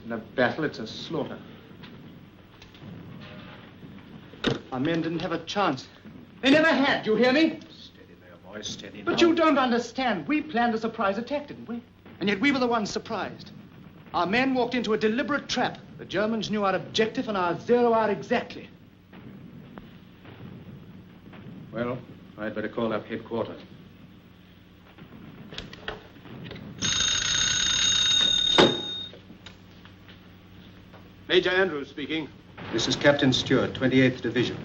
isn't a battle, it's a slaughter. Our men didn't have a chance. They never had, do you hear me? Steady there, boys, steady now. But you don't understand. We planned a surprise attack, didn't we? And yet we were the ones surprised. Our men walked into a deliberate trap. The Germans knew our objective and our 0 hour exactly. Well, I'd better call up headquarters. Major Andrews speaking. This is Captain Stewart, 28th Division.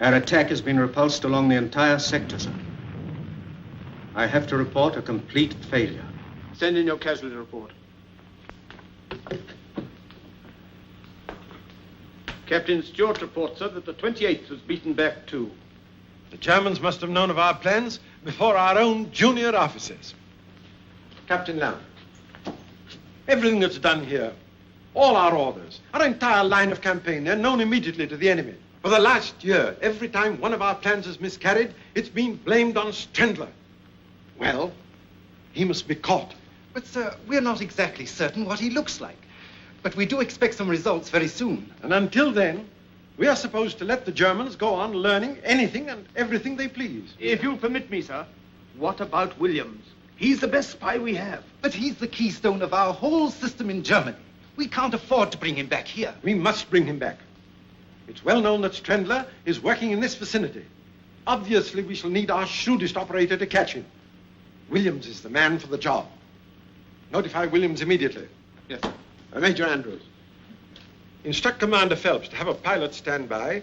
Our attack has been repulsed along the entire sector, sir. I have to report a complete failure. Send in your casualty report. Captain Stewart reports, sir, that the 28th was beaten back too. The Germans must have known of our plans before our own junior officers. Captain Lamb, everything that's done here, all our orders, our entire line of campaign, they're known immediately to the enemy. For the last year, every time one of our plans has miscarried, it's been blamed on Strendler. Well, he must be caught. But, sir, we're not exactly certain what he looks like. But we do expect some results very soon. And until then, we are supposed to let the Germans go on learning anything and everything they please. If you'll permit me, sir, what about Williams? He's the best spy we have. But he's the keystone of our whole system in Germany. We can't afford to bring him back here. We must bring him back. It's well known that Strendler is working in this vicinity. Obviously, we shall need our shrewdest operator to catch him. Williams is the man for the job. Notify Williams immediately. Yes, sir. Major Andrews. Instruct Commander Phelps to have a pilot stand by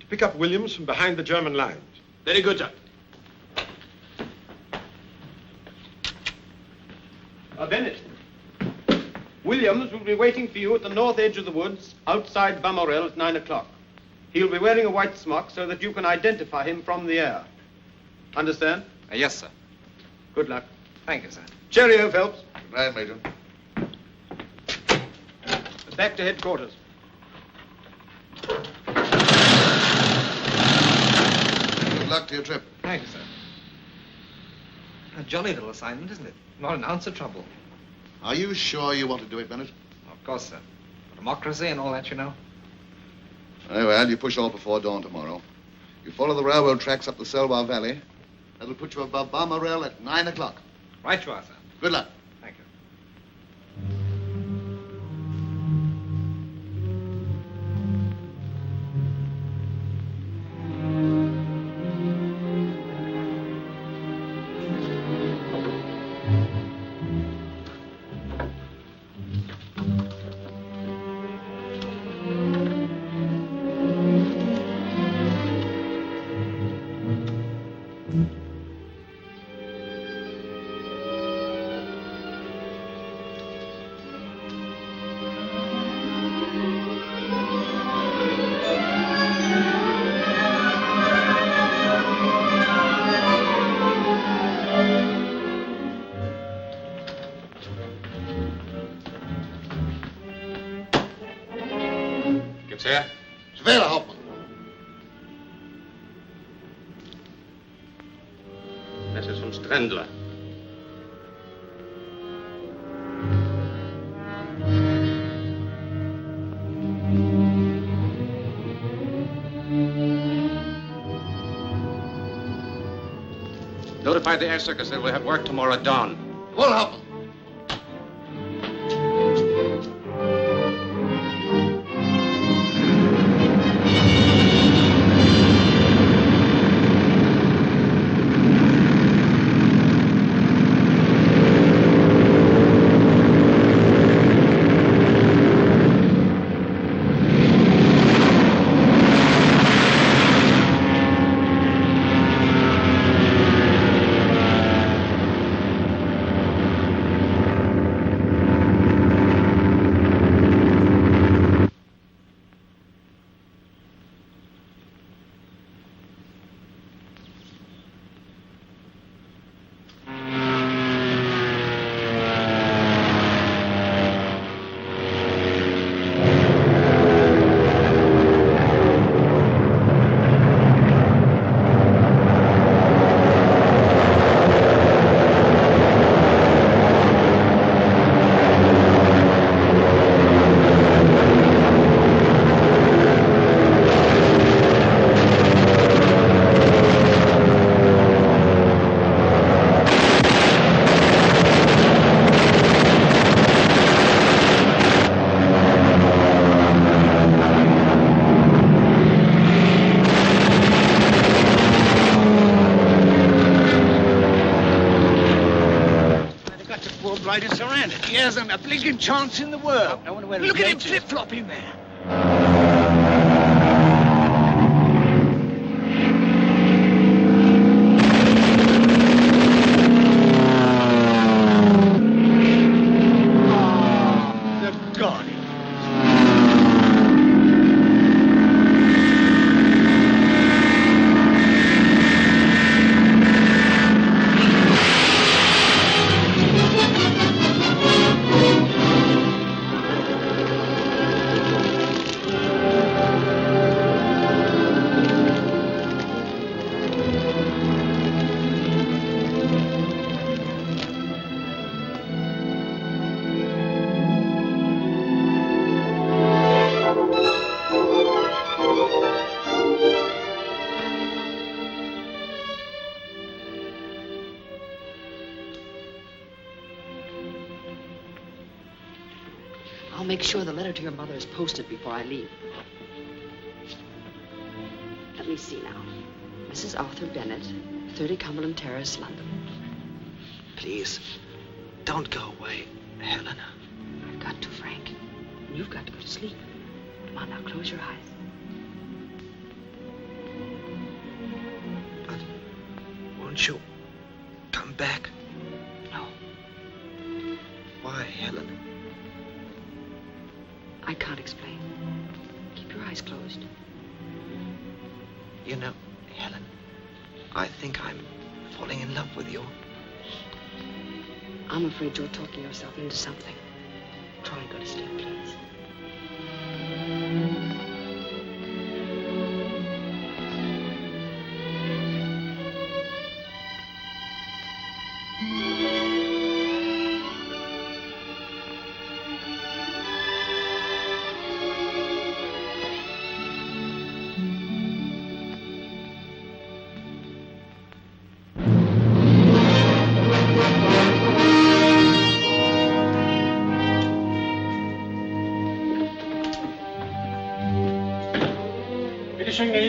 to pick up Williams from behind the German lines. Very good, sir. Bennett. Williams will be waiting for you at the north edge of the woods outside Bamorel at 9 o'clock. He'll be wearing a white smock so that you can identify him from the air. Understand? Yes, sir. Good luck. Thank you, sir. Cheerio, Phelps. Good night, Major. Back to headquarters. Good luck to your trip. Thank you, sir. A jolly little assignment, isn't it? Not an ounce of trouble. Are you sure you want to do it, Bennett? Of course, sir. Democracy and all that, you know. Very well, you push off before dawn tomorrow. You follow the railroad tracks up the Selwa Valley. That'll put you above Bamorel at 9 o'clock. Right you are, sir. Good luck. Thank you. Here? Surveyor Hauptmann. Message from Strendler. Notify the air circus that we'll have work tomorrow at dawn. Well, Hauptmann. try to surrender. He hasn't a blinking chance in the world. I wonder where Look his at him mate is. flip-flopping there. I'll make sure the letter to your mother is posted before I leave. Let me see now. Mrs. Arthur Bennett, 30 Cumberland Terrace, London. Please, don't go away, Helena. I've got to, Frank. And you've got to go to sleep. Come on now, close your eyes. But won't you come back? No. Why, Helena? I can't explain. Keep your eyes closed. You know, Helen, I think I'm falling in love with you. I'm afraid you're talking yourself into something. Try and go to sleep, please.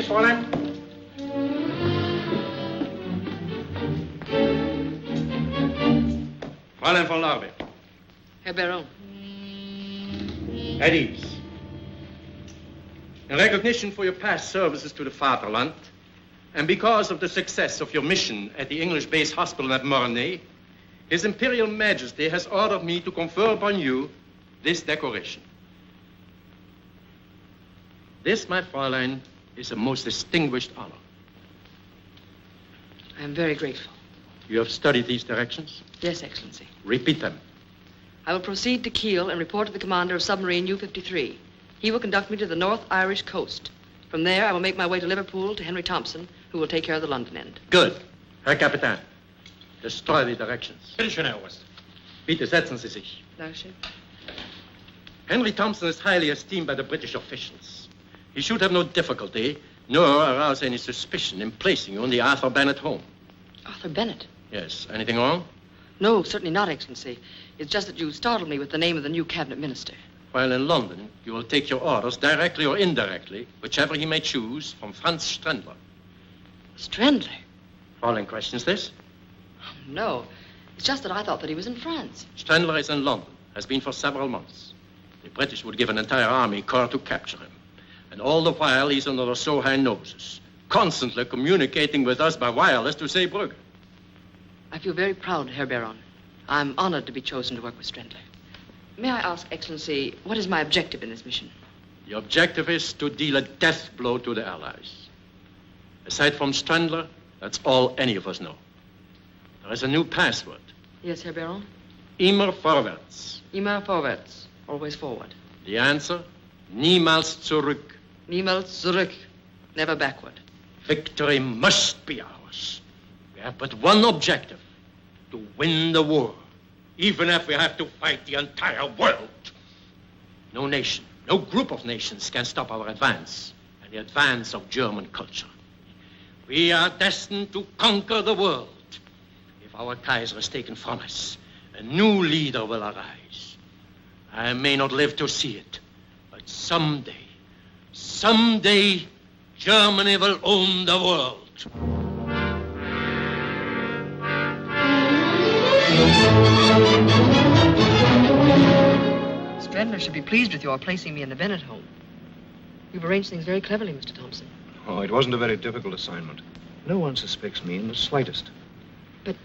Fräulein. Fräulein von Larbe. Herr Baron. At ease. In recognition for your past services to the Fatherland, and because of the success of your mission at the English base hospital at Mornay, His Imperial Majesty has ordered me to confer upon you this decoration. This, my Fräulein, is a most distinguished honor. I am very grateful. You have studied these directions? Yes, Excellency. Repeat them. I will proceed to Kiel and report to the commander of submarine U-53. He will conduct me to the North Irish coast. From there, I will make my way to Liverpool to Henry Thompson, who will take care of the London end. Good. Herr Kapitän, destroy the directions. Bitte schön, Herr Oberst. Bitte setzen Sie sich. Dankeschön. Henry Thompson is highly esteemed by the British officials. He should have no difficulty, nor arouse any suspicion in placing you in the Arthur Bennett home. Arthur Bennett? Yes. Anything wrong? No, certainly not, Excellency. It's just that you startled me with the name of the new cabinet minister. While in London, you will take your orders directly or indirectly, whichever he may choose, from Franz Strendler. Strendler? Fräulein questions this? No. It's just that I thought that he was in France. Strendler is in London, has been for several months. The British would give an entire army corps to capture him. And all the while, he's under their so high noses, constantly communicating with us by wireless to Zeebrugge. I feel very proud, Herr Baron. I'm honored to be chosen to work with Strendler. May I ask, Excellency, what is my objective in this mission? The objective is to deal a death blow to the Allies. Aside from Strendler, that's all any of us know. There is a new password. Yes, Herr Baron? Immer vorwärts. Immer vorwärts. Always forward. The answer? Niemals zurück. Niemals zurück. Never backward. Victory must be ours. We have but one objective, to win the war, even if we have to fight the entire world. No nation, no group of nations can stop our advance and the advance of German culture. We are destined to conquer the world. If our Kaiser is taken from us, a new leader will arise. I may not live to see it, but someday, Germany will own the world. Strendler should be pleased with your placing me in the Bennett home. You've arranged things very cleverly, Mr. Thompson. Oh, it wasn't a very difficult assignment. No one suspects me in the slightest. But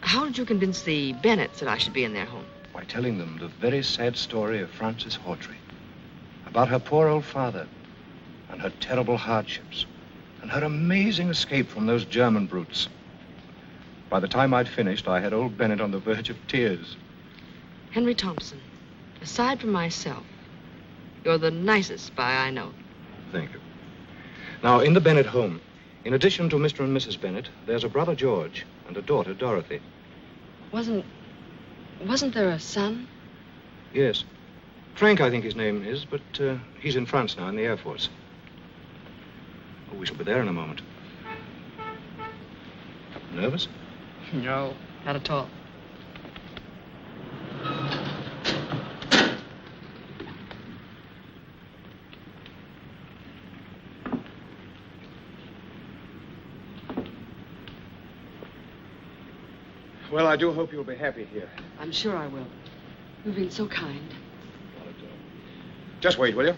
how did you convince the Bennetts that I should be in their home? By telling them the very sad story of Frances Hawtrey. About her poor old father and her terrible hardships and her amazing escape from those German brutes. By the time I'd finished, I had old Bennett on the verge of tears. Henry Thompson, aside from myself, you're the nicest spy I know. Thank you. Now, in the Bennett home, in addition to Mr. and Mrs. Bennett, there's a brother George and a daughter Dorothy. Wasn't there a son? Yes. Frank, I think his name is, but he's in France now in the Air Force. Oh, we shall be there in a moment. Nervous? No, not at all. Well, I do hope you'll be happy here. I'm sure I will. You've been so kind. Just wait, will you?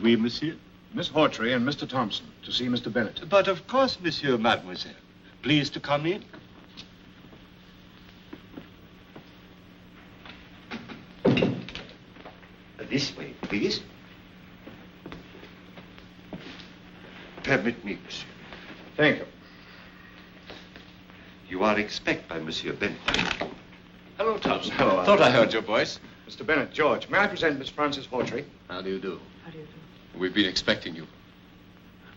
Oui, monsieur. Miss Hawtrey and Mr. Thompson to see Mr. Bennett. But of course, monsieur, mademoiselle. Please to come in. This way, please. Permit me, monsieur. Thank you. You are expected by Monsieur Bennett. Hello, Thompson. Hello, Thought I heard your voice. Mr. Bennett, George, may I present Miss Frances Hawtrey? How do you do? How do you do? We've been expecting you.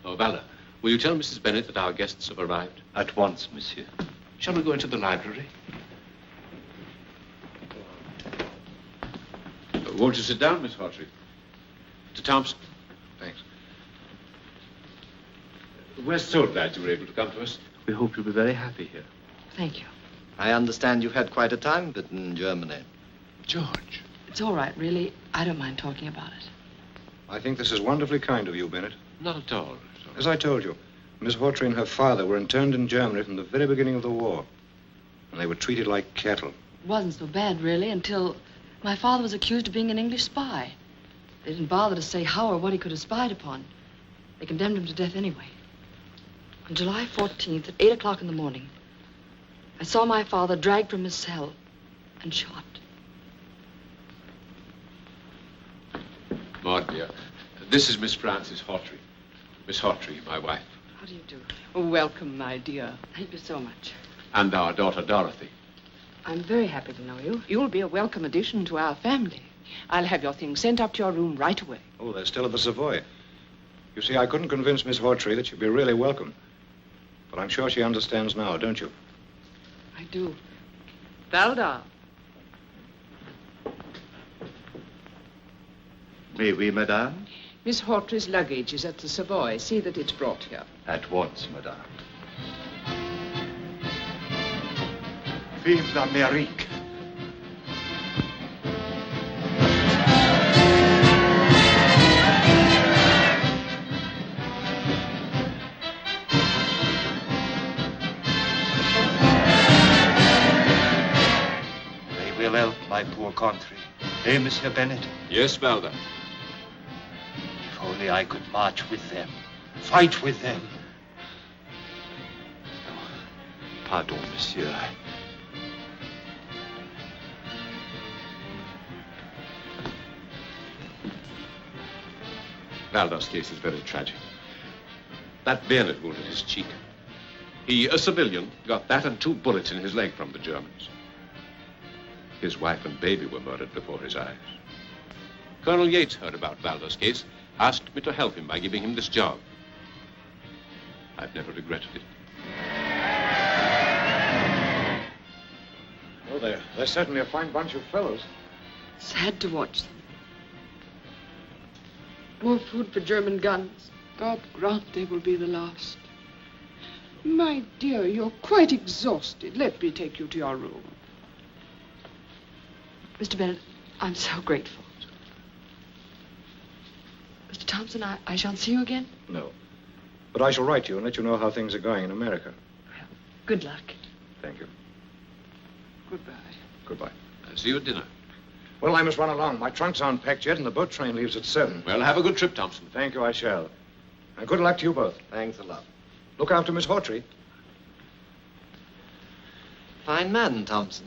Oh, Valda, will you tell Mrs. Bennett that our guests have arrived? At once, monsieur. Shall we go into the library? Won't you sit down, Miss Hawtrey? Mr. Thompson. Thanks. We're so glad you were able to come to us. We hope you'll be very happy here. Thank you. I understand you've had quite a time of it in Germany. George. It's all right, really. I don't mind talking about it. I think this is wonderfully kind of you, Bennett. Not at all. As I told you, Miss Hawtrey and her father were interned in Germany from the very beginning of the war. And they were treated like cattle. It wasn't so bad, really, until my father was accused of being an English spy. They didn't bother to say how or what he could have spied upon. They condemned him to death anyway. On July 14th at 8 o'clock in the morning, I saw my father dragged from his cell and shot. Maud, dear, this is Miss Frances Hawtrey. Miss Hawtrey, my wife. How do you do? Oh, welcome, my dear. Thank you so much. And our daughter, Dorothy. I'm very happy to know you. You'll be a welcome addition to our family. I'll have your things sent up to your room right away. Oh, they're still at the Savoy. You see, I couldn't convince Miss Hawtrey that she'd be really welcome. But I'm sure she understands now, don't you? I do. Valda. May we, madame? Miss Hawtrey's luggage is at the Savoy. See that it's brought here. At once, madame. Vive l'Amérique! They will help my poor country. Eh, Monsieur Bennett? Yes, Valda. If only I could march with them, fight with them. Oh, pardon, monsieur. Valda's case is very tragic. That bayonet wound in his cheek. He, a civilian, got that and 2 bullets in his leg from the Germans. His wife and baby were murdered before his eyes. Colonel Yates heard about Valda's case, asked me to help him by giving him this job. I've never regretted it. Oh, they're certainly a fine bunch of fellows. Sad to watch them. More food for German guns. God grant they will be the last. My dear, you're quite exhausted. Let me take you to your room. Mr. Bennett, I'm so grateful. Thompson, I shan't see you again? No. But I shall write to you and let you know how things are going in America. Good luck. Thank you. Goodbye. Goodbye. See you at dinner. Well, I must run along. My trunks aren't packed yet, and the boat train leaves at 7. Well, have a good trip, Thompson. Thank you, I shall. And good luck to you both. Thanks a lot. Look after Miss Hawtrey. Fine man, Thompson.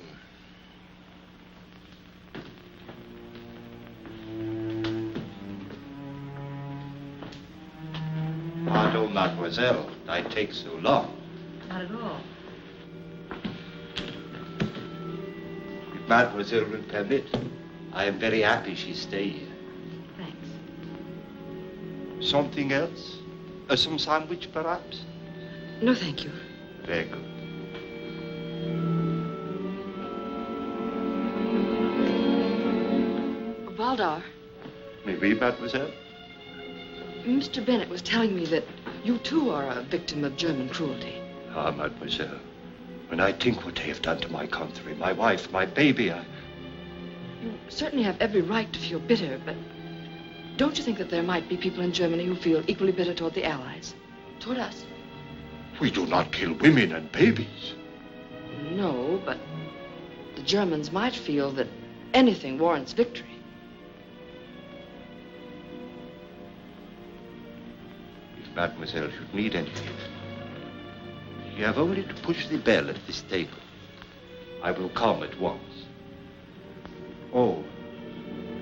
Pardon, mademoiselle. I take so long. Not at all. If mademoiselle will permit, I am very happy she stay here. Thanks. Something else? Some sandwich, perhaps? No, thank you. Very good. Valdar, Mais oui, mademoiselle? Mr. Bennett was telling me that you too are a victim of German cruelty. Ah, mademoiselle, when I think what they have done to my country, my wife, my baby, You certainly have every right to feel bitter, but don't you think that there might be people in Germany who feel equally bitter toward the Allies? Toward us? We do not kill women and babies. No, but the Germans might feel that anything warrants victory. If mademoiselle should need anything, you have only to push the bell at this table. I will come at once. Oh,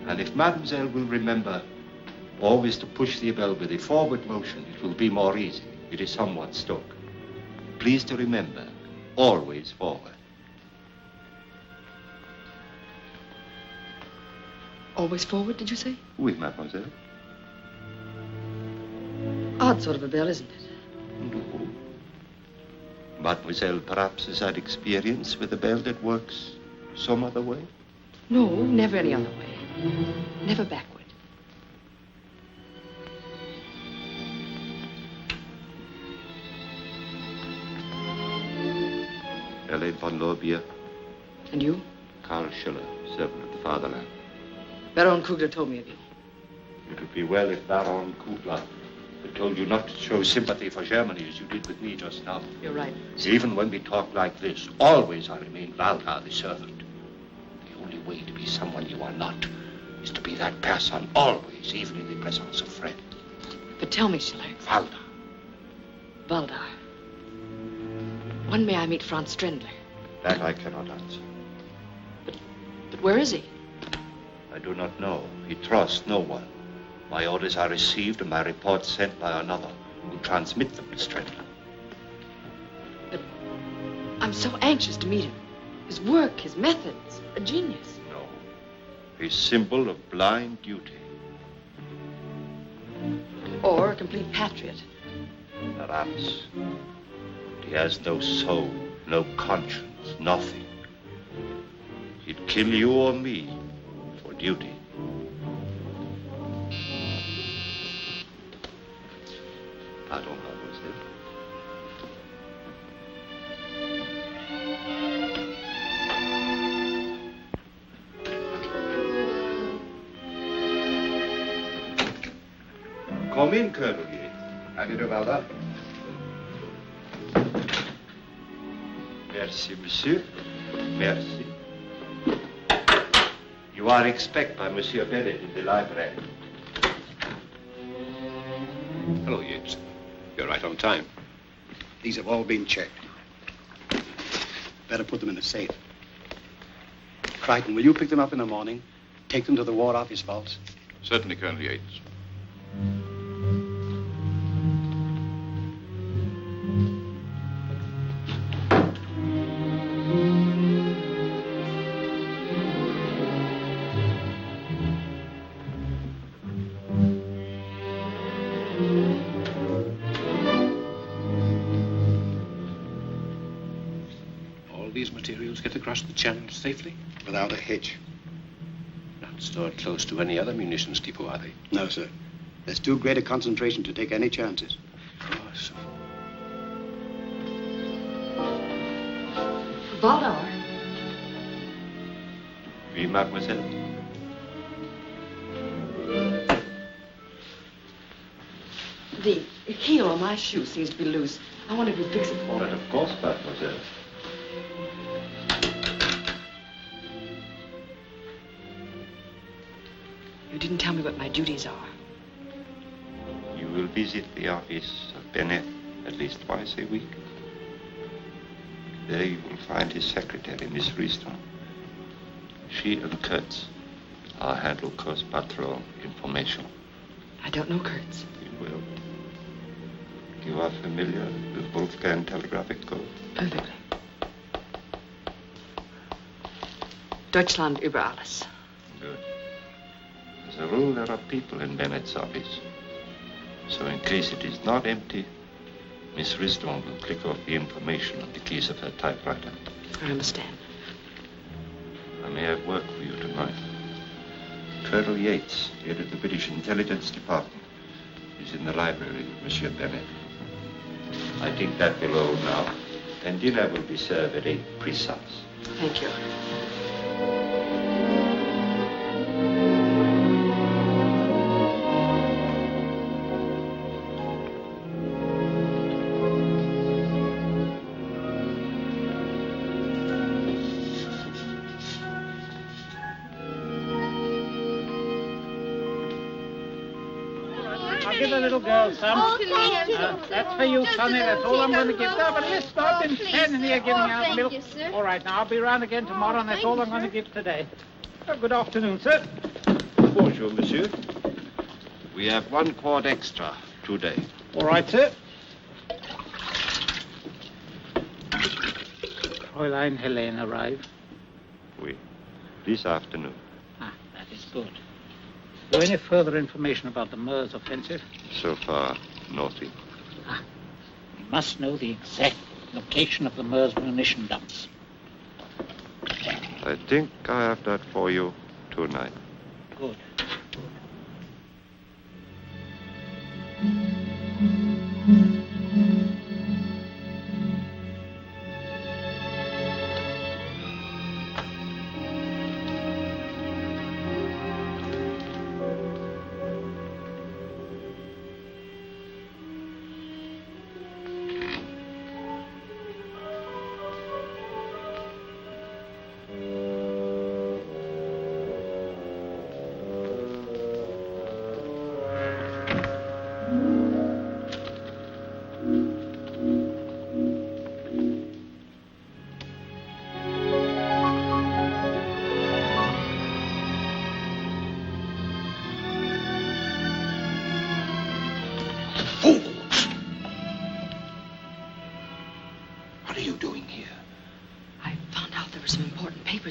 and if mademoiselle will remember always to push the bell with a forward motion, it will be more easy. It is somewhat stuck. Please to remember, always forward. Always forward, did you say? Oui, mademoiselle. Odd sort of a bell, isn't it? No. Mademoiselle perhaps has had experience with a bell that works some other way? No, never any other way. Never backward. Ellen von Lorbier. And you? Karl Schiller, servant of the fatherland. Baron Kugler told me of you. It would be well if Baron Kugler had told you not to show sympathy for Germany as you did with me just now. You're right. Even when we talk like this, always I remain Valdar, the servant. The only way to be someone you are not is to be that person always, even in the presence of friends. But tell me, Schiller. Valdar. Valdar. When may I meet Franz Strendler? That I cannot answer. But where is he? I do not know. He trusts no one. My orders are received and my reports sent by another who transmit them to Strendler. But I'm so anxious to meet him. His work, his methods, a genius. No. A symbol of blind duty. Or a complete patriot. Perhaps. He has no soul, no conscience, nothing. He'd kill you or me for duty. Pardon, mademoiselle. Come in, Colonel Yates. How do you do, Valdar? Merci, monsieur. Merci. You are expected by Monsieur Bennett in the library. Hello, Yates. You're right on time. These have all been checked. Better put them in a safe. Crichton, will you pick them up in the morning? Take them to the War Office vaults? Certainly, Colonel Yates. Get across the channel safely? Without a hitch. Not stored close to any other munitions depot, are they? No, sir. There's too great a concentration to take any chances. Of course. Valdar. Oui, mademoiselle. The heel on my shoe seems to be loose. I wonder if you'd fix it for me. But of course, mademoiselle. You didn't tell me what my duties are. You will visit the office of Bennett at least twice a week. There you will find his secretary, Miss Riston. She and Kurtz are handle Coast Patrol information. I don't know Kurtz. You will. You are familiar with Wolfgang telegraphic code? Perfectly. Deutschland über alles. Good. As a rule, there are people in Bennett's office. So in case it is not empty, Miss Riston will click off the information on the keys of her typewriter. I understand. I may have work for you tonight. Colonel Yates, head of the British Intelligence Department, is in the library with Monsieur Bennett. I think that will all now. And dinner will be served at 8 precise. Thank you. Give the little girl some. Oh, thank you. That's for you, Sonny. That's all I'm going to give. No, but listen, I've been standing here giving out milk. Thank you, sir. All right, now I'll be round again tomorrow, and that's all I'm going to give today. Oh, good afternoon, sir. Bonjour, monsieur. We have 1 quart extra today. All right, sir. Fräulein Helene arrived. Oui. This afternoon. Ah, that is good. Is there any further information about the Meuse offensive? So far, nothing. We must know the exact location of the Meuse munition dumps. I think I have that for you tonight. Good.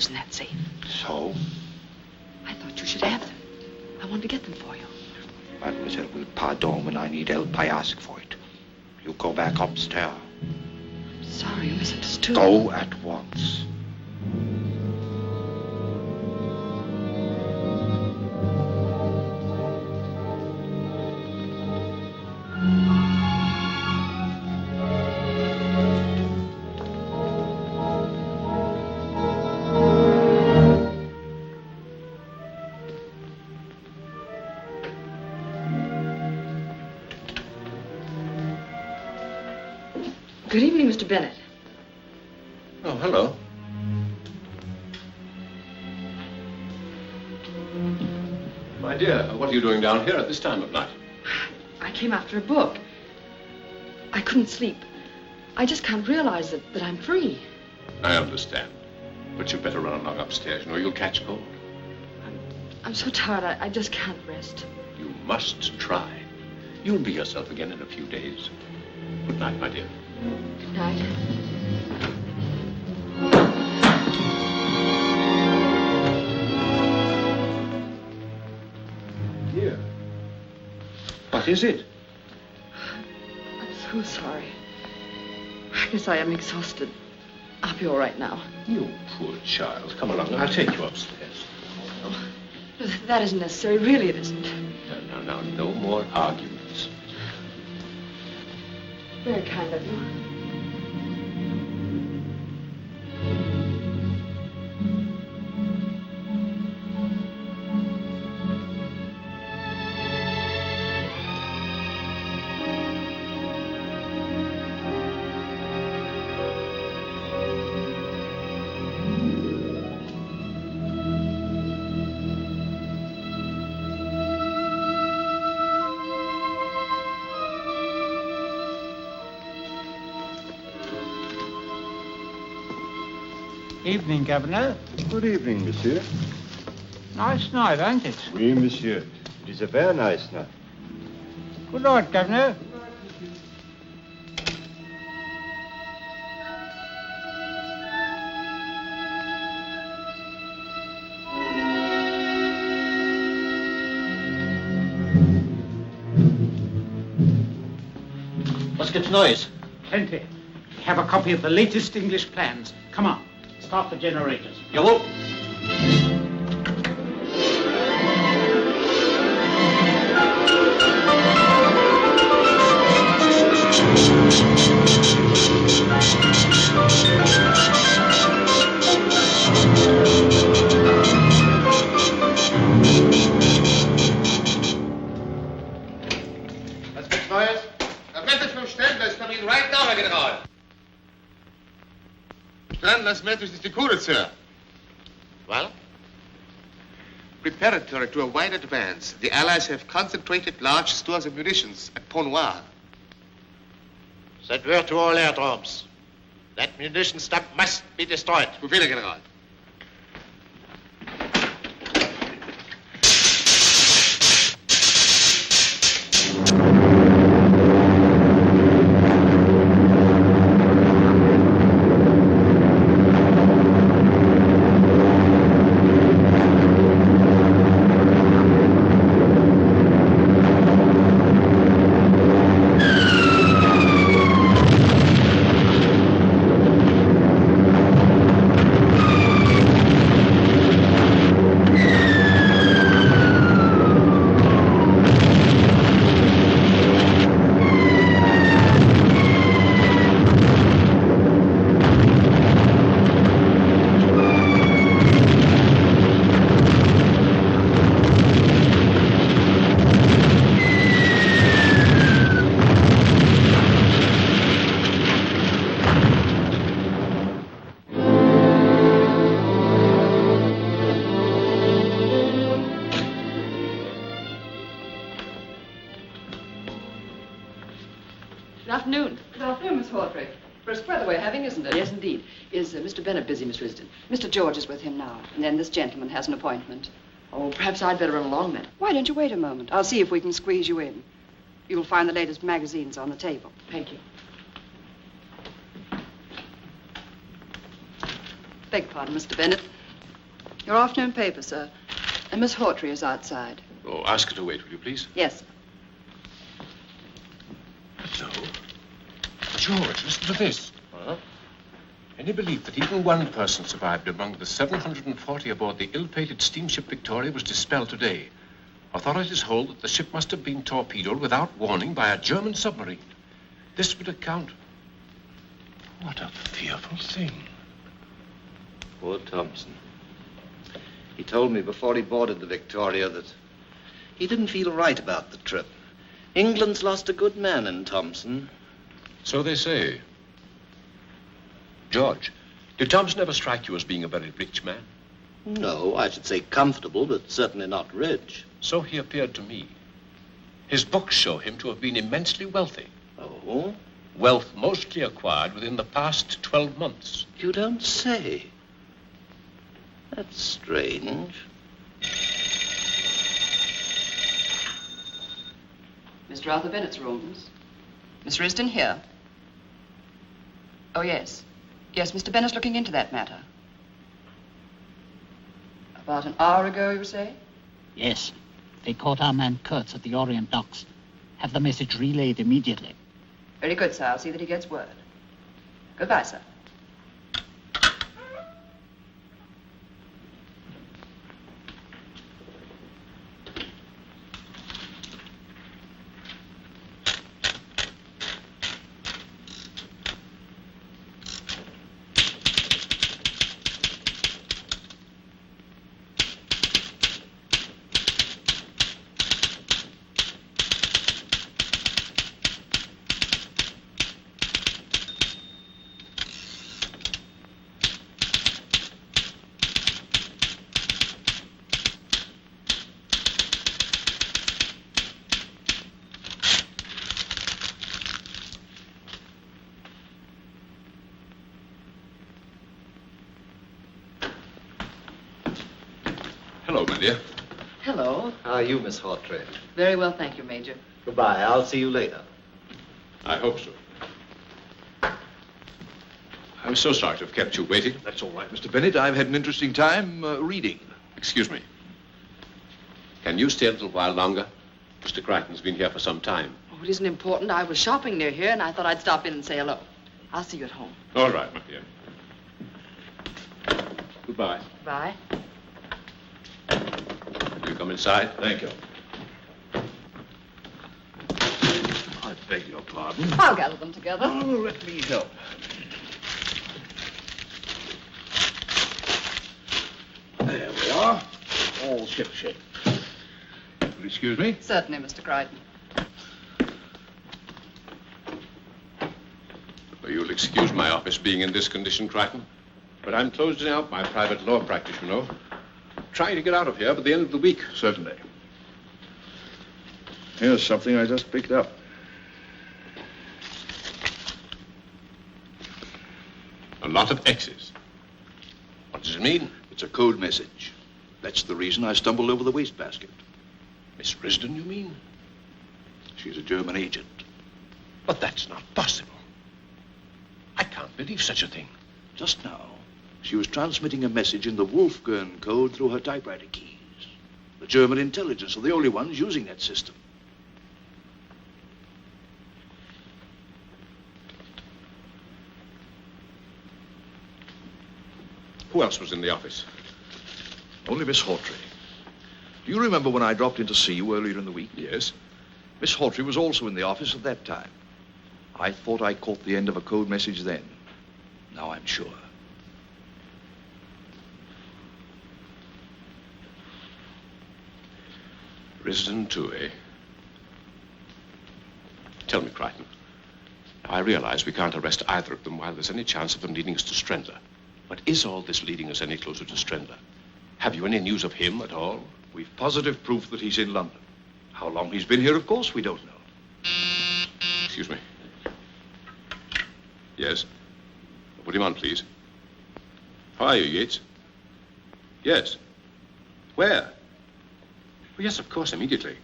In that safe. So? I thought you should have them. I wanted to get them for you. Mademoiselle will pardon when I need help. I ask for it. You go back upstairs. I'm sorry, you misunderstood. Go at once. Good evening, Mr. Bennett. Oh, hello. My dear, what are you doing down here at this time of night? I came after a book. I couldn't sleep. I just can't realize that I'm free. I understand. But you'd better run along upstairs, you know, you'll catch cold. I'm so tired, I just can't rest. You must try. You'll be yourself again in a few days. Good night, my dear. Good night. Dear. What is it? I'm so sorry. I guess I am exhausted. I'll be all right now. You poor child. Come along, I'll take you upstairs. Oh, that isn't necessary. Really, it isn't. Now, no more arguments. Very kind of you. Evening, Governor. Good evening, monsieur. Nice night, ain't it? Oui, monsieur. It is a very nice night. Good night, Governor. What's the noise? Plenty. We have a copy of the latest English plans. Come on, start the generators. You will. That's Mr. Noyes. A message from Strendler is coming right now, Herr General. Strendler's message is decoded, sir. Well? Preparatory to a wide advance, the Allies have concentrated large stores of munitions at Pont Noir. Send word to all airdromes. That munition dump must be destroyed. Befehl, Herr General. Good afternoon. Good afternoon, Miss Hawtrey. Brisk weather we're having, isn't it? Yes, indeed. Is Mr. Bennett busy, Miss Risden? Mr. George is with him now, and then this gentleman has an appointment. Oh, perhaps I'd better run along then. Why don't you wait a moment? I'll see if we can squeeze you in. You'll find the latest magazines on the table. Thank you. Beg your pardon, Mr. Bennett. Your afternoon paper, sir. And Miss Hawtrey is outside. Oh, ask her to wait, will you, please? Yes. Hello. George, listen to this. Any belief that even one person survived among the 740 aboard the ill-fated steamship Victoria was dispelled today. Authorities hold that the ship must have been torpedoed without warning by a German submarine. This would account. What a fearful thing. Poor Thompson. He told me before he boarded the Victoria that he didn't feel right about the trip. England's lost a good man in Thompson. So they say. George, did Thompson ever strike you as being a very rich man? No, I should say comfortable, but certainly not rich. So he appeared to me. His books show him to have been immensely wealthy. Oh? Wealth mostly acquired within the past 12 months. You don't say. That's strange. Mr. Arthur Bennett's rooms. Miss Risden here. Oh, yes. Yes, Mr. Bennett's looking into that matter. About an hour ago, you say? Yes. They caught our man Kurtz at the Orient docks. Have the message relayed immediately. Very good, sir. I'll see that he gets word. Goodbye, sir. dear. Hello. How are you, Miss Hawtrey? Very well, thank you, Major. Goodbye. I'll see you later. I hope so. I'm so sorry to have kept you waiting. That's all right, Mr. Bennett. I've had an interesting time reading. Excuse me. Can you stay a little while longer? Mr. Crichton's been here for some time. Oh, it isn't important. I was shopping near here, and I thought I'd stop in and say hello. I'll see you at home. All right, my dear. Goodbye. Bye. Will you come inside? Thank you. I beg your pardon. I'll gather them together. Oh, let me help. There we are. All shipshape. Will you excuse me? Certainly, Mr. Crichton. Well, you'll excuse my office being in this condition, Crichton. But I'm closing out my private law practice, you know. Trying to get out of here by the end of the week. Certainly. Here's something I just picked up. A lot of X's. What does it mean? It's a code message. That's the reason I stumbled over the wastebasket. Miss Risden, you mean? She's a German agent. But that's not possible. I can't believe such a thing. Just now, she was transmitting a message in the Wolfgang code through her typewriter keys. The German intelligence are the only ones using that system. Who else was in the office? Only Miss Hawtrey. Do you remember when I dropped in to see you earlier in the week? Yes. Miss Hawtrey was also in the office at that time. I thought I caught the end of a code message then. Now I'm sure. Risden too, eh? Tell me, Crichton. Now, I realize we can't arrest either of them while there's any chance of them leading us to Strendler. But is all this leading us any closer to Strendler? Have you any news of him at all? We've positive proof that he's in London. How long he's been here, of course, we don't know. Excuse me. Yes? Put him on, please. How are you, Yates? Yes. Where? Oh, yes, of course, immediately.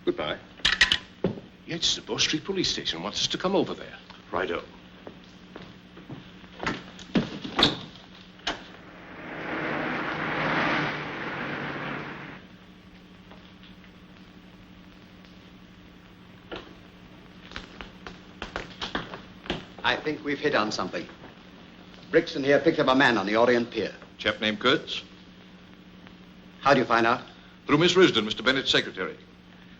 Goodbye. Yates, the Bow Street Police Station wants us to come over there. Righto. I think we've hit on something. Brixton here picked up a man on the Orient Pier. Chap named Kurtz? How do you find out? Through Miss Risden, Mr. Bennett's secretary.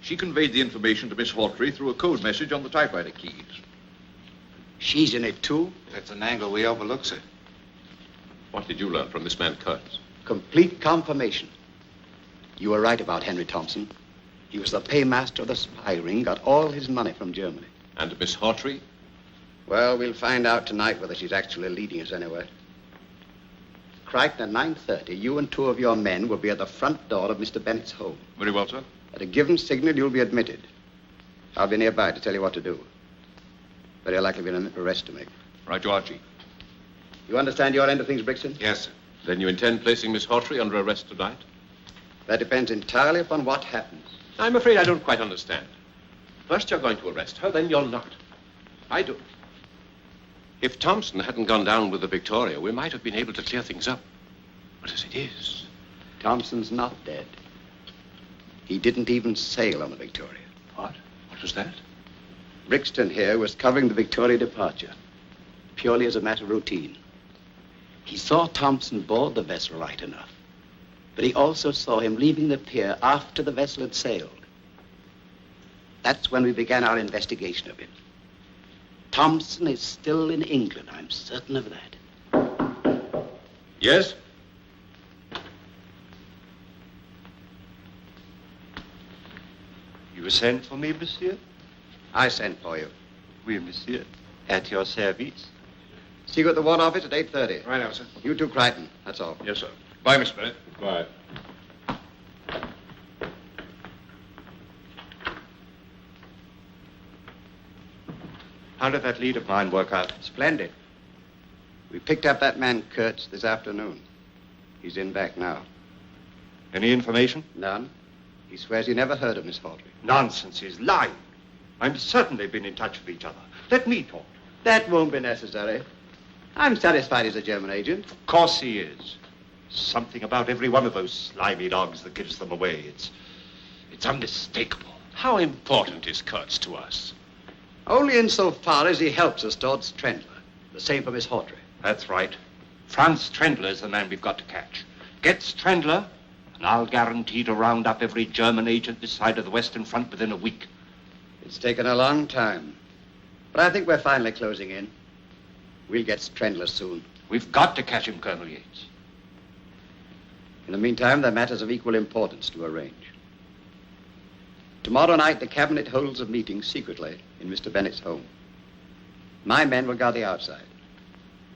She conveyed the information to Miss Hawtrey through a code message on the typewriter keys. She's in it, too? That's an angle we overlook, sir. What did you learn from this man, Kurtz? Complete confirmation. You were right about Henry Thompson. He was the paymaster of the spy ring, got all his money from Germany. And Miss Hawtrey? Well, we'll find out tonight whether she's actually leading us anywhere. Crichton, at 9:30, you and two of your men will be at the front door of Mr. Bennett's home. Very well, sir. At a given signal, you'll be admitted. I'll be nearby to tell you what to do. Very likely be an arrest to make. Right you are, Chief. You understand your end of things, Brixton? Yes, sir. Then you intend placing Miss Hawtrey under arrest tonight? That depends entirely upon what happens. I'm afraid I don't quite understand. First you're going to arrest her, then you're not. I do. If Thompson hadn't gone down with the Victoria, we might have been able to clear things up. But as it is... Thompson's not dead. He didn't even sail on the Victoria. What? What was that? Brixton here was covering the Victoria departure, purely as a matter of routine. He saw Thompson board the vessel right enough, but he also saw him leaving the pier after the vessel had sailed. That's when we began our investigation of him. Thompson is still in England, I'm certain of that. Yes? You sent for me, monsieur? I sent for you. Oui, monsieur. At your service. See you at the War Office at 8:30. Right now, sir. You too, Crichton. That's all. Yes, sir. Bye, Miss Bennett. Bye. How did that lead of mine work out? Splendid. We picked up that man Kurtz this afternoon. He's in back now. Any information? None. He swears he never heard of Miss Hawtrey. Nonsense, he's lying. I'm certain they've been in touch with each other. Let me talk. That won't be necessary. I'm satisfied he's a German agent. Of course he is. Something about every one of those slimy dogs that gives them away. It's unmistakable. How important is Kurtz to us? Only insofar as he helps us towards Strendler. The same for Miss Hawtrey. That's right. Franz Strendler is the man we've got to catch. Get Strendler, and I'll guarantee to round up every German agent this side of the Western Front within a week. It's taken a long time. But I think we're finally closing in. We'll get Strendler soon. We've got to catch him, Colonel Yates. In the meantime, there are matters of equal importance to arrange. Tomorrow night, the cabinet holds a meeting secretly in Mr. Bennett's home. My men will guard the outside.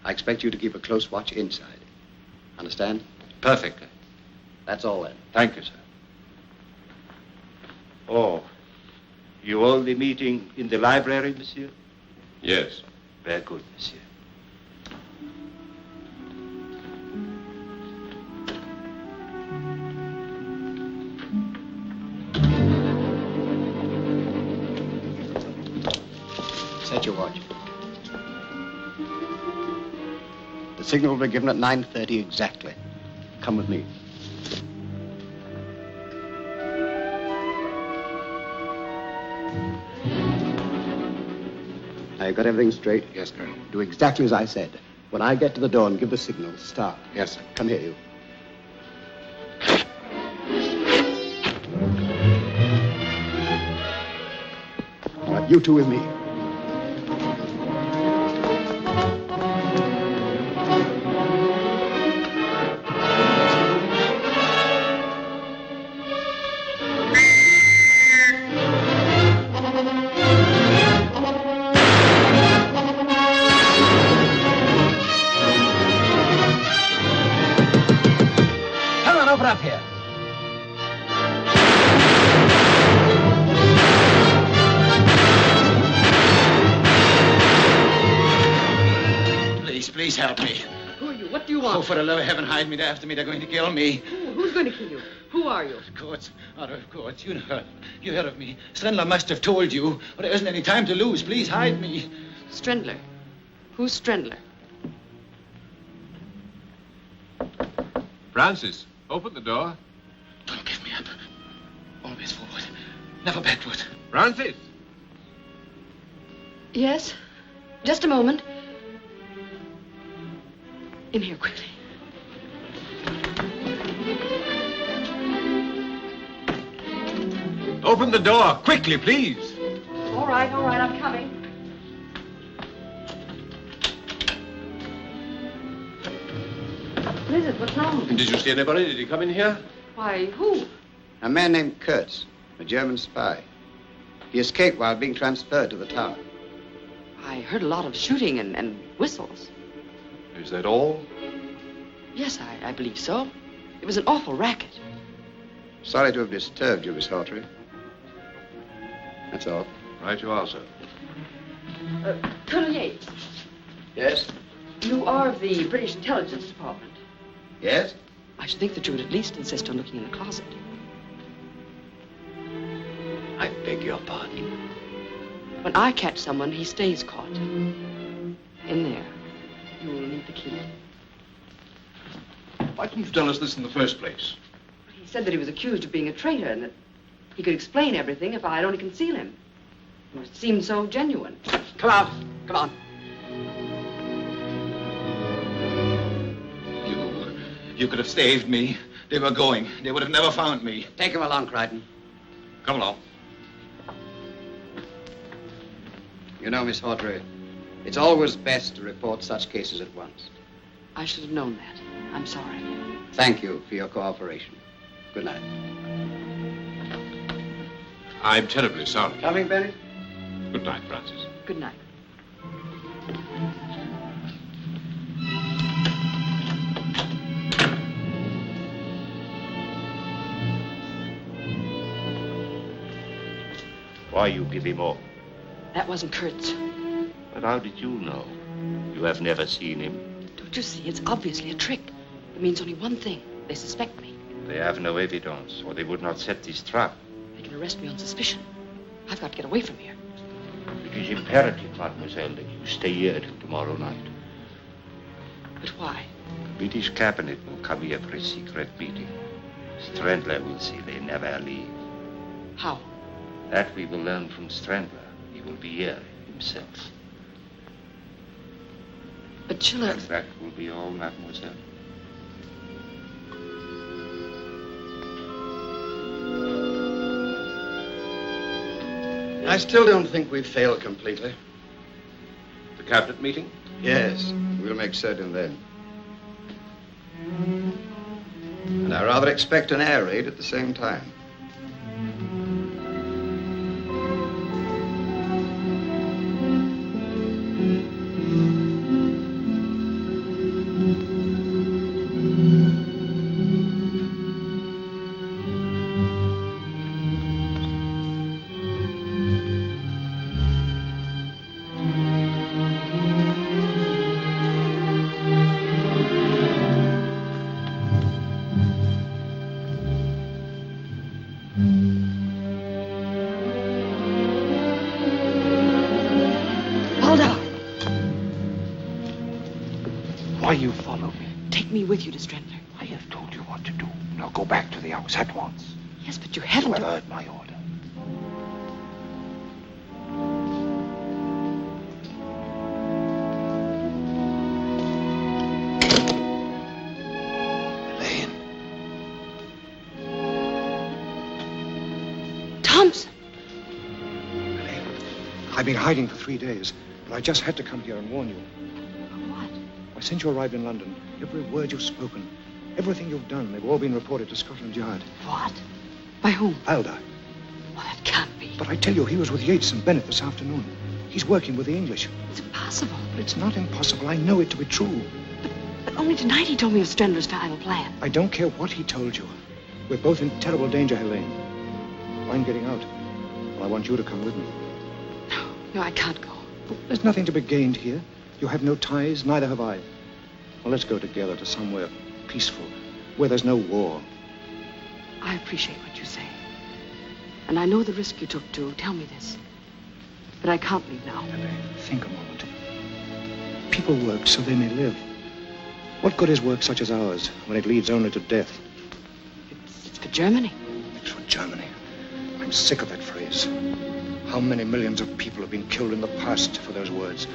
I expect you to keep a close watch inside. Understand? Perfectly. That's all then. Thank you, sir. Oh, you hold the meeting in the library, monsieur? Yes. Very good, monsieur. Set your watch. The signal will be given at 9:30 exactly. Come with me. Now, you got everything straight? Yes, Colonel. Do exactly as I said. When I get to the door and give the signal, start. Yes, sir. Come here, you. All right, you two with me. Please help me. Who are you? What do you want? Oh, for the love of heaven, hide me. They're after me. They're going to kill me. Who's going to kill you? Who are you? Courts. Arthur Courts. You heard of me. Strendler must have told you. But there isn't any time to lose. Please hide me. Strendler? Who's Strendler? Francis, open the door. Don't give me up. Always forward. Never backward. Francis! Yes? Just a moment. In here, quickly. Open the door, quickly, please. All right, I'm coming. What is it? What's wrong? And did you see anybody? Did he come in here? Why, who? A man named Kurtz, a German spy. He escaped while being transferred to the tower. I heard a lot of shooting and whistles. Is that all? Yes, I believe so. It was an awful racket. Sorry to have disturbed you, Miss Hawtrey. That's all. Right you are, sir. Colonel Yates. Yes? You are of the British Intelligence Department. Yes? I should think that you would at least insist on looking in the closet. I beg your pardon. When I catch someone, he stays caught. In there. You will need the key. Why didn't you tell us this in the first place? He said that he was accused of being a traitor and that he could explain everything if I'd only conceal him. It seemed so genuine. Come out. Come on. You could have saved me. They were going. They would have never found me. Take him along, Crichton. Come along. You know, Miss Hawtrey, it's always best to report such cases at once. I should have known that. I'm sorry. Thank you for your cooperation. Good night. I'm terribly sorry. Coming, Bennett? Good night, Francis. Good night. Why you give him up? That wasn't Kurtz. But how did you know? You have never seen him. Don't you see? It's obviously a trick. It means only one thing. They suspect me. They have no evidence, or they would not set this trap. They can arrest me on suspicion. I've got to get away from here. It is imperative, mademoiselle, that you stay here till tomorrow night. But why? The British cabinet will come here for a secret meeting. Strendler will say they never leave. How? That we will learn from Strendler. He will be here himself. But Schiller... That will be all, mademoiselle. I still don't think we've failed completely. The cabinet meeting? Yes, we'll make certain then. And I rather expect an air raid at the same time. Why you follow me? Take me with you to Strendler. I have told you what to do. Now go back to the house at once. Yes, but you haven't... You have heard my order. Thompson! I've been hiding for 3 days, but I just had to come here and warn you. What? Why, since you arrived in London, every word you've spoken, everything you've done, they've all been reported to Scotland Yard. What? By whom? Alda. Well, that can't be. But I tell you, he was with Yates and Bennett this afternoon. He's working with the English. It's impossible. But it's not impossible. I know it to be true. But only tonight he told me of Strendler's final plan. I don't care what he told you. We're both in terrible danger, Helene. I'm getting out. Well, I want you to come with me. No, I can't go. There's nothing to be gained here. You have no ties, neither have I. Well, let's go together to somewhere peaceful, where there's no war. I appreciate what you say. And I know the risk you took to tell me this. But I can't leave now. Think a moment. People work so they may live. What good is work such as ours when it leads only to death? It's for Germany. It's for Germany. I'm sick of that phrase. How many millions of people have been killed in the past for those words?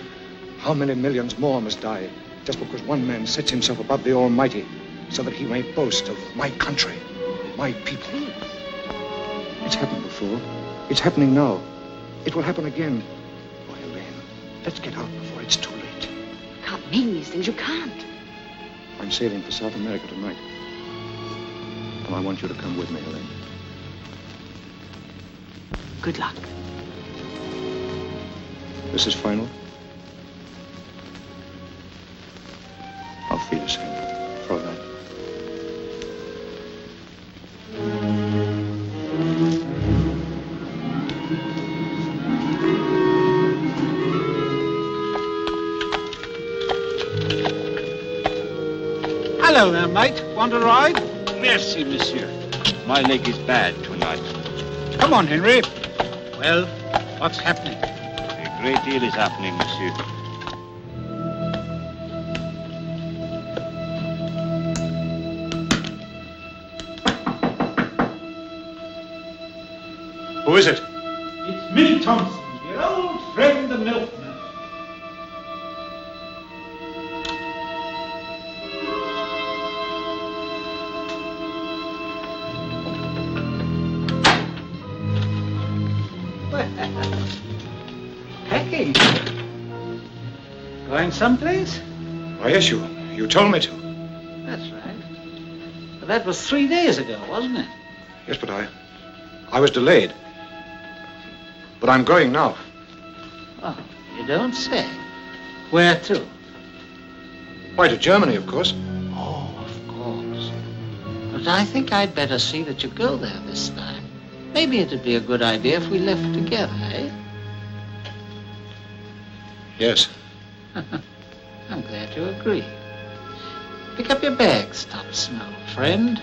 How many millions more must die just because one man sets himself above the Almighty so that he may boast of my country, my people? It's happened before. It's happening now. It will happen again. Oh, Helene, let's get out before it's too late. You can't mean these things. You can't. I'm sailing for South America tonight. And I want you to come with me, Helene. Good luck. This is final. Auf Wiedersehen, Fräulein. Hello there, mate. Want a ride? Merci, monsieur. My leg is bad tonight. Come on, Henry. Well, what's happening? A great deal is happening, monsieur. Who is it? It's me, Thompson, your old friend, the milkman. Packing. Going someplace? Oh, yes, you told me to. That's right. But that was 3 days ago, wasn't it? Yes, but I was delayed. But I'm going now. Oh, you don't say. Where to? Why, to Germany, of course. Oh, of course. But I think I'd better see that you go there this time. Maybe it'd be a good idea if we left together, eh? Yes. I'm glad you agree. Pick up your bags, Thompson, old friend.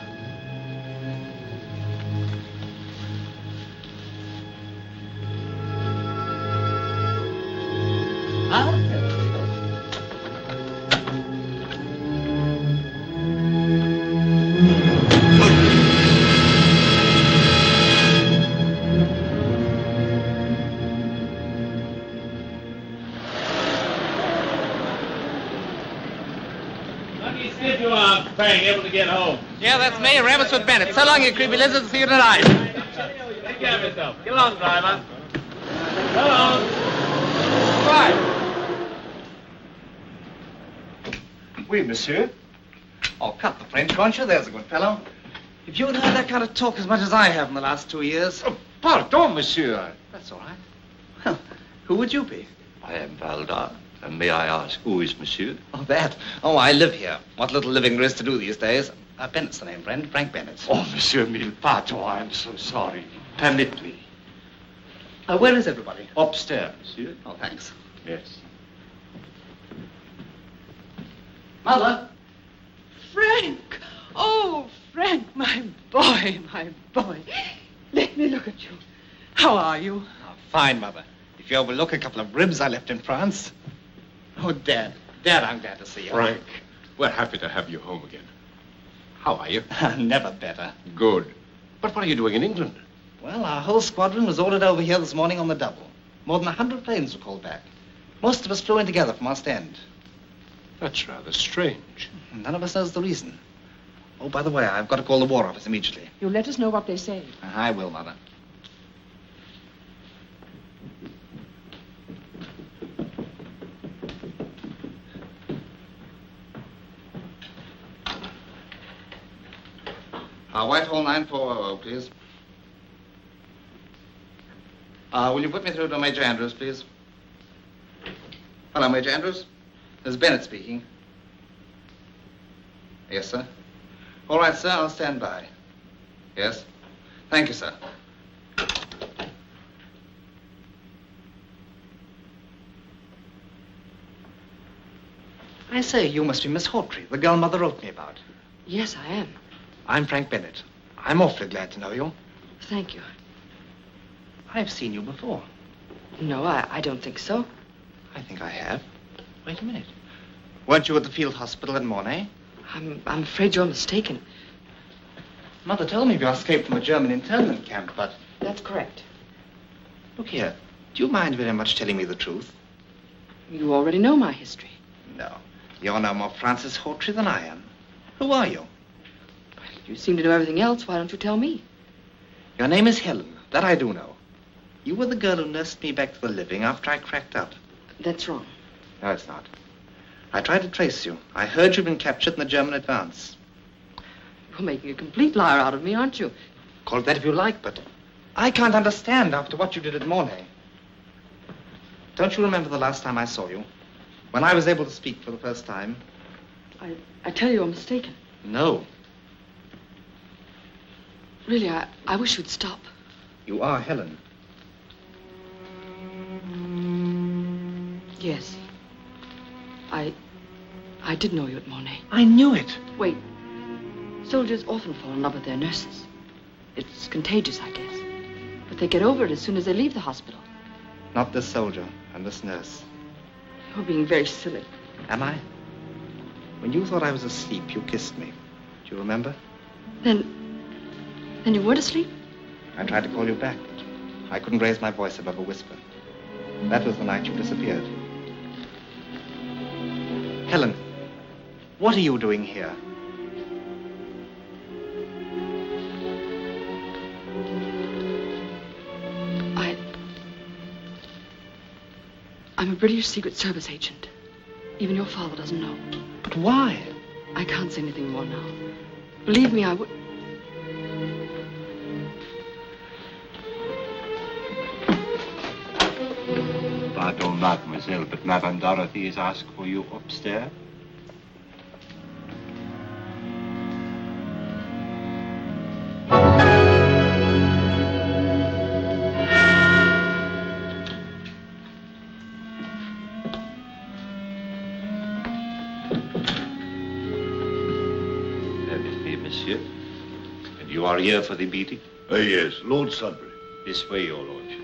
Be stiff you are, Frank, able to get home. Yeah, that's me, Arthur Bennett. So long, you creepy lizards. See you tonight. Take care of yourself. Get along, driver. Go on. Right. Oui, monsieur. Oh, cut the French, can't you? There's a good fellow. If you'd heard that kind of talk as much as I have in the last 2 years... Oh, pardon, monsieur. That's all right. Well, who would you be? I am Valdar. And may I ask, who is monsieur? Oh, that. Oh, I live here. What little living there is to do these days. Bennett's the name, friend. Frank Bennett. Oh, monsieur mille pardon. I am so sorry. Permit me. Where is everybody? Upstairs, monsieur. Oh, thanks. Yes. Mother? Frank! Oh, Frank, my boy, my boy. Let me look at you. How are you? Oh, fine, Mother. If you overlook a couple of ribs I left in France. Oh, Dad. Dad, I'm glad to see you. Frank, we're happy to have you home again. How are you? Never better. Good. But what are you doing in England? Well, our whole squadron was ordered over here this morning on the double. More than 100 planes were called back. Most of us flew in together from Ostend. That's rather strange. None of us knows the reason. Oh, by the way, I've got to call the War Office immediately. You'll let us know what they say. I will, Mother. Whitehall 9400, please. Will you put me through to Major Andrews, please? Hello, Major Andrews. This is Bennett speaking. Yes, sir. All right, sir, I'll stand by. Yes. Thank you, sir. I say, you must be Miss Hawtrey, the girl Mother wrote me about. Yes, I am. I'm Frank Bennett. I'm awfully glad to know you. Thank you. I've seen you before. No, I don't think so. I think I have. Wait a minute. Weren't you at the field hospital in Mornay? I'm afraid you're mistaken. Mother told me you escaped from a German internment camp, but... That's correct. Look here. Do you mind very much telling me the truth? You already know my history. No. You're no more Francis Hawtrey than I am. Who are you? You seem to know everything else. Why don't you tell me? Your name is Helen. That I do know. You were the girl who nursed me back to the living after I cracked out. That's wrong. No, it's not. I tried to trace you. I heard you'd been captured in the German advance. You're making a complete liar out of me, aren't you? Call it that if you like, but I can't understand after what you did at Mornay. Don't you remember the last time I saw you? When I was able to speak for the first time? I tell you, you're mistaken. No. Really, I wish you'd stop. You are Helen. Yes. I did know you at Mornay. I knew it. Wait. Soldiers often fall in love with their nurses. It's contagious, I guess. But they get over it as soon as they leave the hospital. Not this soldier and this nurse. You're being very silly. Am I? When you thought I was asleep, you kissed me. Do you remember? Then you weren't asleep? I tried to call you back, but I couldn't raise my voice above a whisper. That was the night you disappeared. Helen, what are you doing here? I'm a British Secret Service agent. Even your father doesn't know. But why? I can't say anything more now. Believe me, I would... Pardon, mademoiselle, but Madame Dorothy has asked for you upstairs. Monsieur. And you are here for the meeting? Yes, Lord Sudbury. This way, your lordship.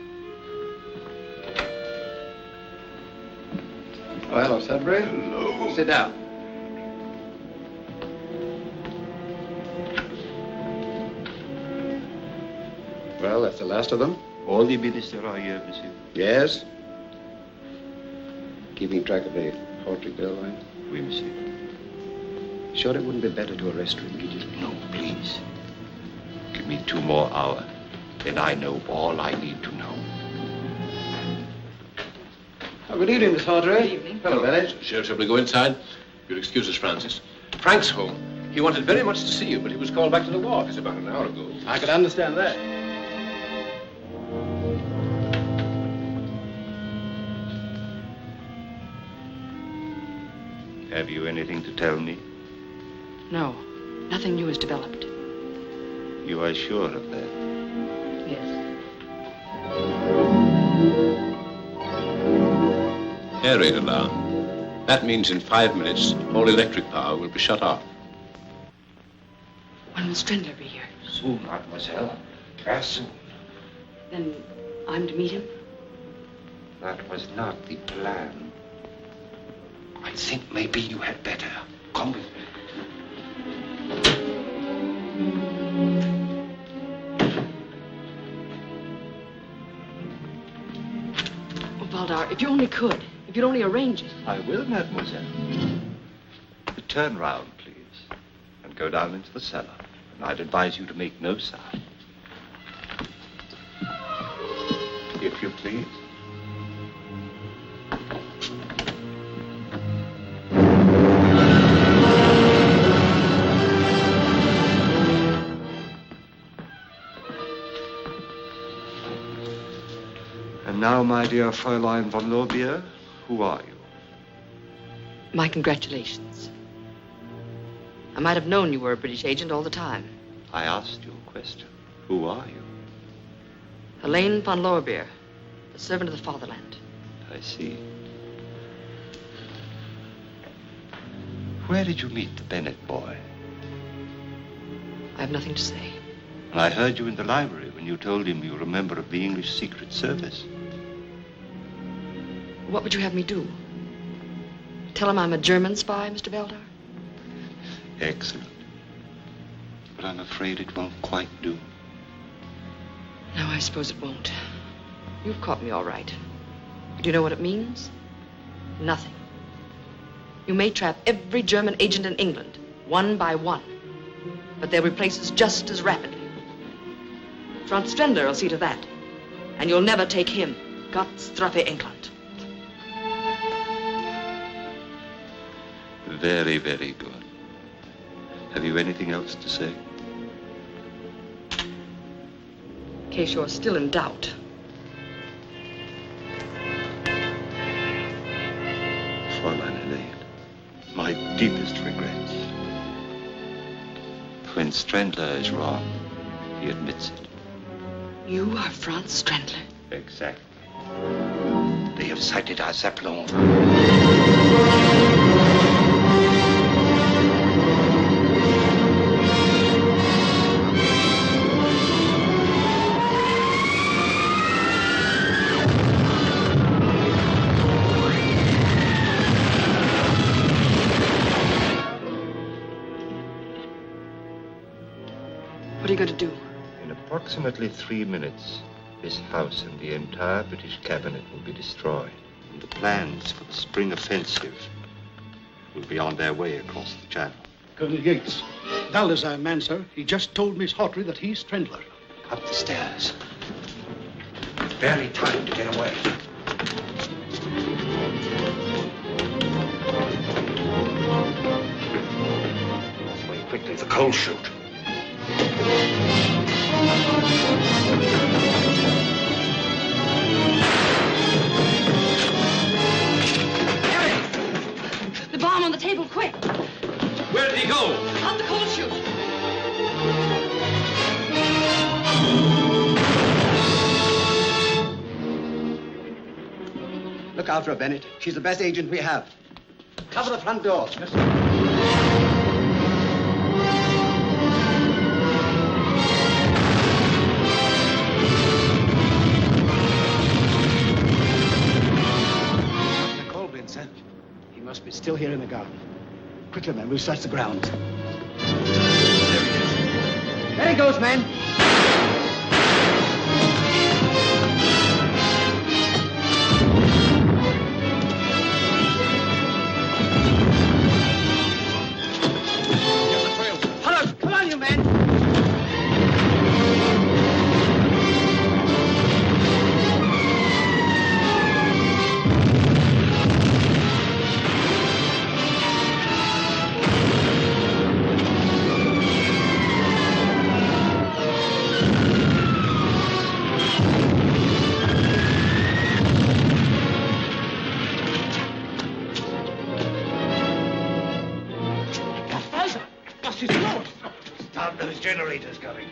Oh, hello, Sudbury. Hello. Sit down. Well, that's the last of them. All the ministers are here, monsieur. Yes. Keeping track of the Hawtrey girl, right? Oui, monsieur. Sure it wouldn't be better to arrest her immediately? No, please. Give me 2 more hours. Then I know all I need to know. Oh, good evening, Miss Hawtrey. Good evening. Hello, Bennett. Sheriff, shall we go inside? You'll excuse us, Francis. Frank's home. He wanted very much to see you, but he was called back to the ward about an hour ago. I can understand that. Have you anything to tell me? No, nothing new has developed. You are sure of that? Yes. Air raid alarm. That means in 5 minutes, all electric power will be shut off. When will Strendler be here? Soon, mademoiselle. As soon. Then I'm to meet him? That was not the plan. I think maybe you had better. Come with me. Oh, Valdar, if you only could. If you'd only arrange it. I will, mademoiselle. Turn round, please, and go down into the cellar. And I'd advise you to make no sound. If you please. And now, my dear Fräulein von Lorbier, who are you? My congratulations. I might have known you were a British agent all the time. I asked you a question. Who are you? Helene von Lorbier, a servant of the fatherland. I see. Where did you meet the Bennett boy? I have nothing to say. I heard you in the library when you told him you were a member of the English Secret Service. What would you have me do? Tell him I'm a German spy, Mr. Valdar? Excellent. But I'm afraid it won't quite do. No, I suppose it won't. You've caught me all right. But do you know what it means? Nothing. You may trap every German agent in England, one by one. But they'll replace us just as rapidly. Franz Strendler will see to that. And you'll never take him. Gott strafe England. Very, very good. Have you anything else to say? In case you're still in doubt. Fräulein Helene, my deepest regrets. When Strendler is wrong, he admits it. You are Franz Strendler? Exactly. They have sighted our Zeppelin. What are you going to do? In approximately 3 minutes, this house and the entire British cabinet will be destroyed. And the plans for the spring offensive will be on their way across the channel. Colonel Yates. Dallas, our man, sir. He just told Miss Hawtrey that he's Strendler. Up the stairs. Barely time to get away. Away quickly, the coal chute. The bomb on the table, quick! Where did he go? Out the coal chute! Look out for her, Bennett. She's the best agent we have. Cover the front door. He must be still here in the garden. Quickly, men, we'll search the grounds. There he is. There he goes, men. His generator's going.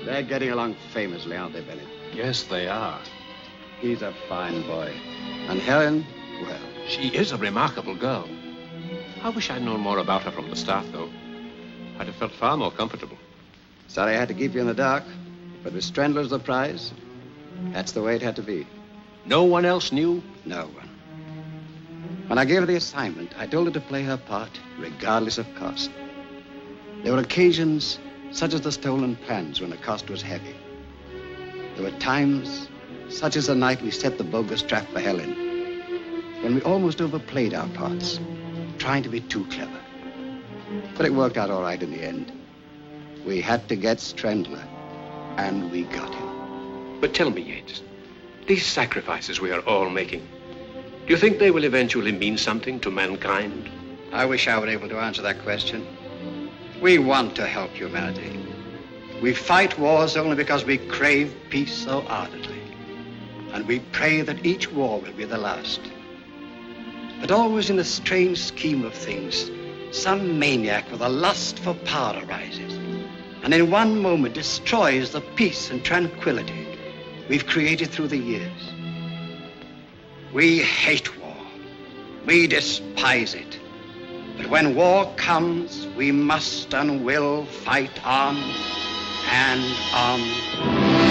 They're getting along famously, aren't they, Bennett? Yes, they are. He's a fine boy. And Helen, well... She is a remarkable girl. I wish I'd known more about her from the start, though. I'd have felt far more comfortable. Sorry I had to keep you in the dark, but with Strendler as the prize, that's the way it had to be. No one else knew? No one. When I gave her the assignment, I told her to play her part, regardless of cost. There were occasions such as the stolen plans when the cost was heavy. There were times, such as the night we set the bogus trap for Helen, when we almost overplayed our parts, trying to be too clever. But it worked out all right in the end. We had to get Strendler, and we got him. But tell me, Yates, these sacrifices we are all making, do you think they will eventually mean something to mankind? I wish I were able to answer that question. We want to help humanity. We fight wars only because we crave peace so ardently. And we pray that each war will be the last. But always in the strange scheme of things, some maniac with a lust for power arises, and in one moment destroys the peace and tranquility we've created through the years. We hate war. We despise it. But when war comes, we must and will fight on and on.